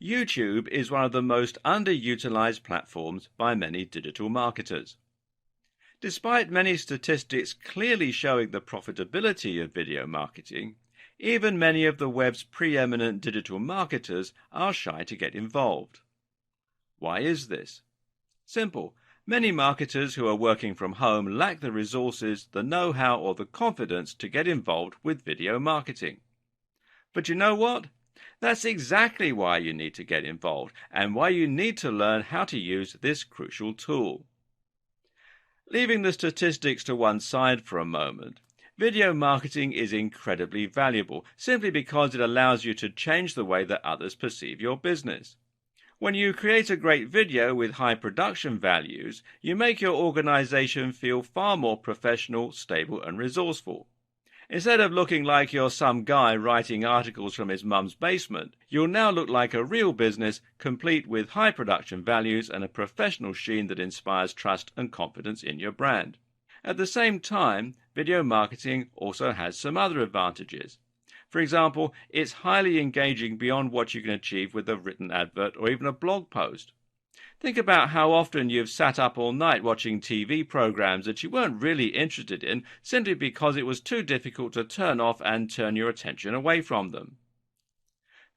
YouTube is one of the most underutilized platforms by many digital marketers. Despite many statistics clearly showing the profitability of video marketing, even many of the web's preeminent digital marketers are shy to get involved. Why is this? Simple. Many marketers who are working from home lack the resources, the know-how, or the confidence to get involved with video marketing. But you know what? That's exactly why you need to get involved and why you need to learn how to use this crucial tool. Leaving the statistics to one side for a moment, video marketing is incredibly valuable simply because it allows you to change the way that others perceive your business. When you create a great video with high production values, you make your organization feel far more professional, stable, and resourceful. Instead of looking like you're some guy writing articles from his mum's basement, you'll now look like a real business, complete with high production values and a professional sheen that inspires trust and confidence in your brand. At the same time, video marketing also has some other advantages. For example, it's highly engaging beyond what you can achieve with a written advert or even a blog post. Think about how often you've sat up all night watching TV programs that you weren't really interested in simply because it was too difficult to turn off and turn your attention away from them.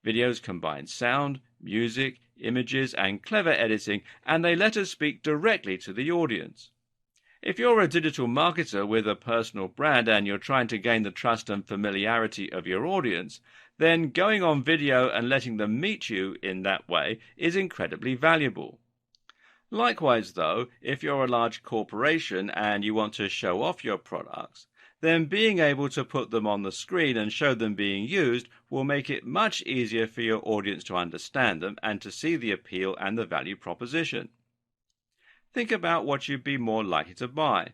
Videos combine sound, music, images, and clever editing, and they let us speak directly to the audience. If you're a digital marketer with a personal brand and you're trying to gain the trust and familiarity of your audience, then going on video and letting them meet you in that way is incredibly valuable. Likewise, though, if you're a large corporation and you want to show off your products, then being able to put them on the screen and show them being used will make it much easier for your audience to understand them and to see the appeal and the value proposition. Think about what you'd be more likely to buy.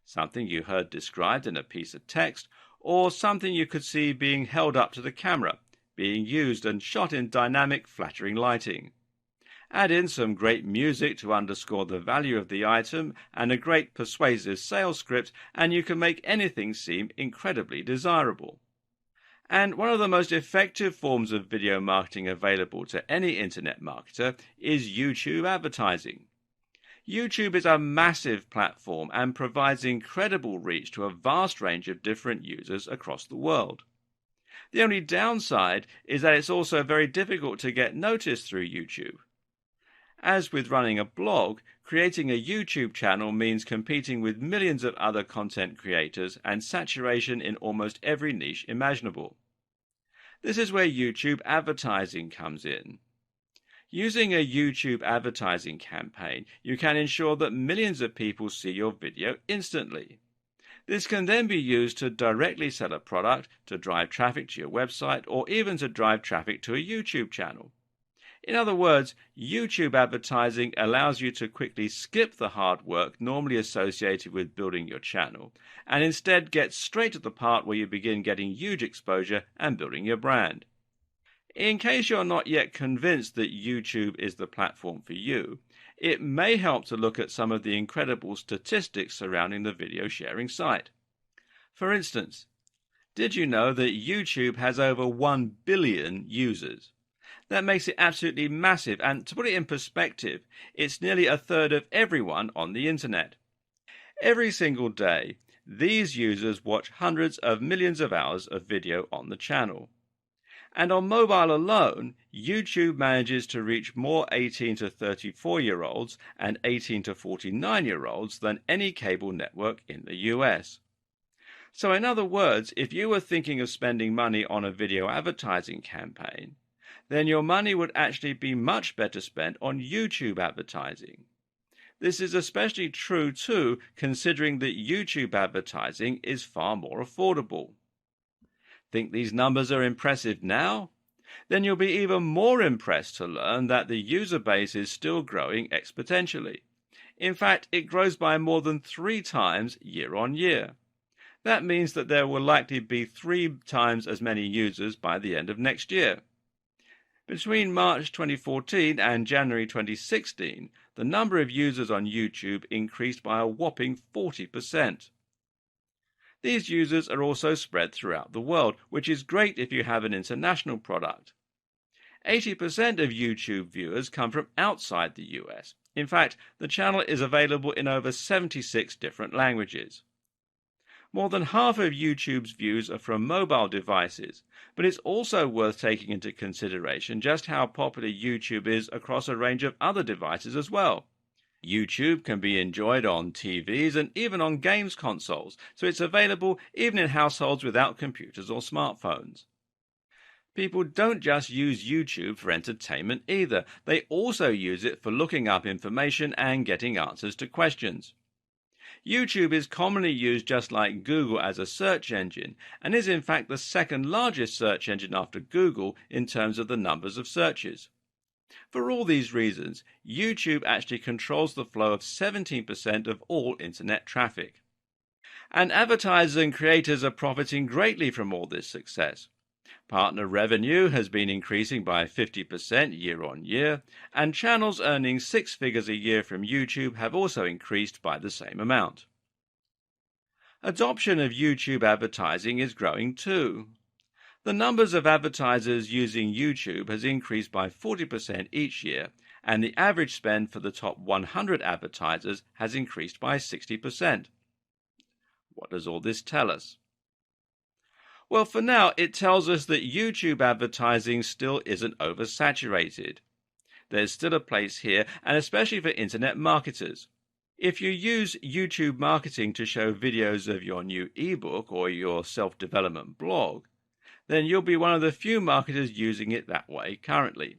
Something you heard described in a piece of text, or something you could see being held up to the camera, being used and shot in dynamic, flattering lighting. Add in some great music to underscore the value of the item and a great persuasive sales script, and you can make anything seem incredibly desirable. And one of the most effective forms of video marketing available to any internet marketer is YouTube advertising. YouTube is a massive platform and provides incredible reach to a vast range of different users across the world. The only downside is that it's also very difficult to get noticed through YouTube. As with running a blog, creating a YouTube channel means competing with millions of other content creators and saturation in almost every niche imaginable. This is where YouTube advertising comes in. Using a YouTube advertising campaign, you can ensure that millions of people see your video instantly. This can then be used to directly sell a product, to drive traffic to your website, or even to drive traffic to a YouTube channel. In other words, YouTube advertising allows you to quickly skip the hard work normally associated with building your channel, and instead get straight to the part where you begin getting huge exposure and building your brand. In case you're not yet convinced that YouTube is the platform for you, it may help to look at some of the incredible statistics surrounding the video sharing site. For instance, did you know that YouTube has over 1 billion users? That makes it absolutely massive, and to put it in perspective, it's nearly a third of everyone on the internet. Every single day, these users watch hundreds of millions of hours of video on the channel. And on mobile alone, YouTube manages to reach more 18 to 34-year-olds and 18 to 49-year-olds than any cable network in the US. So in other words, if you were thinking of spending money on a video advertising campaign, then your money would actually be much better spent on YouTube advertising. This is especially true too, considering that YouTube advertising is far more affordable. Think these numbers are impressive now? Then you'll be even more impressed to learn that the user base is still growing exponentially. In fact, it grows by more than 3 times year on year. That means that there will likely be 3 times as many users by the end of next year. Between March 2014 and January 2016, the number of users on YouTube increased by a whopping 40%. These users are also spread throughout the world, which is great if you have an international product. 80% of YouTube viewers come from outside the US. In fact, the channel is available in over 76 different languages. More than half of YouTube's views are from mobile devices, but it's also worth taking into consideration just how popular YouTube is across a range of other devices as well. YouTube can be enjoyed on TVs and even on games consoles, so it's available even in households without computers or smartphones. People don't just use YouTube for entertainment either. They also use it for looking up information and getting answers to questions. YouTube is commonly used just like Google as a search engine, and is in fact the second largest search engine after Google in terms of the numbers of searches. For all these reasons, YouTube actually controls the flow of 17% of all internet traffic. And advertisers and creators are profiting greatly from all this success. Partner revenue has been increasing by 50% year on year, and channels earning 6 figures a year from YouTube have also increased by the same amount. Adoption of YouTube advertising is growing too. The numbers of advertisers using YouTube has increased by 40% each year, and the average spend for the top 100 advertisers has increased by 60%. What does all this tell us? Well, for now, it tells us that YouTube advertising still isn't oversaturated. There's still a place here, and especially for internet marketers. If you use YouTube marketing to show videos of your new ebook or your self-development blog, then you'll be one of the few marketers using it that way currently.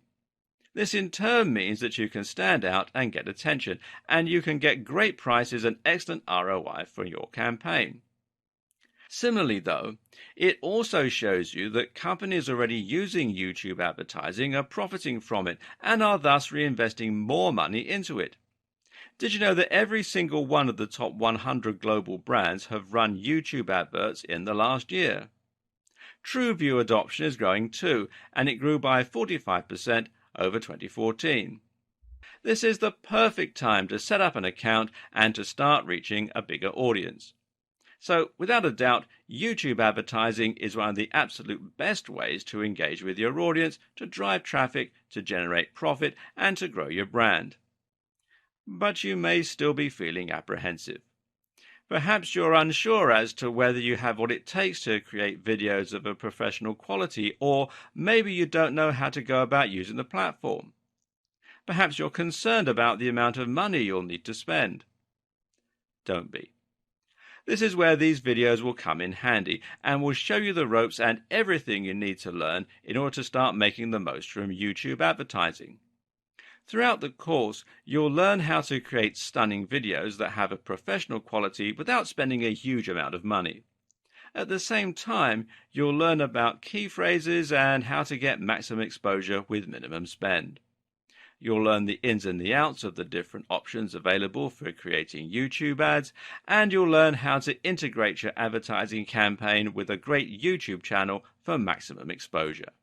This in turn means that you can stand out and get attention, and you can get great prices and excellent ROI for your campaign. Similarly, though, it also shows you that companies already using YouTube advertising are profiting from it and are thus reinvesting more money into it. Did you know that every single one of the top 100 global brands have run YouTube adverts in the last year? TrueView adoption is growing too, and it grew by 45% over 2014. This is the perfect time to set up an account and to start reaching a bigger audience. So, without a doubt, YouTube advertising is one of the absolute best ways to engage with your audience, to drive traffic, to generate profit, and to grow your brand. But you may still be feeling apprehensive. Perhaps you're unsure as to whether you have what it takes to create videos of a professional quality, or maybe you don't know how to go about using the platform. Perhaps you're concerned about the amount of money you'll need to spend. Don't be. This is where these videos will come in handy and will show you the ropes and everything you need to learn in order to start making the most from YouTube advertising. Throughout the course, you'll learn how to create stunning videos that have a professional quality without spending a huge amount of money. At the same time, you'll learn about key phrases and how to get maximum exposure with minimum spend. You'll learn the ins and the outs of the different options available for creating YouTube ads, and you'll learn how to integrate your advertising campaign with a great YouTube channel for maximum exposure.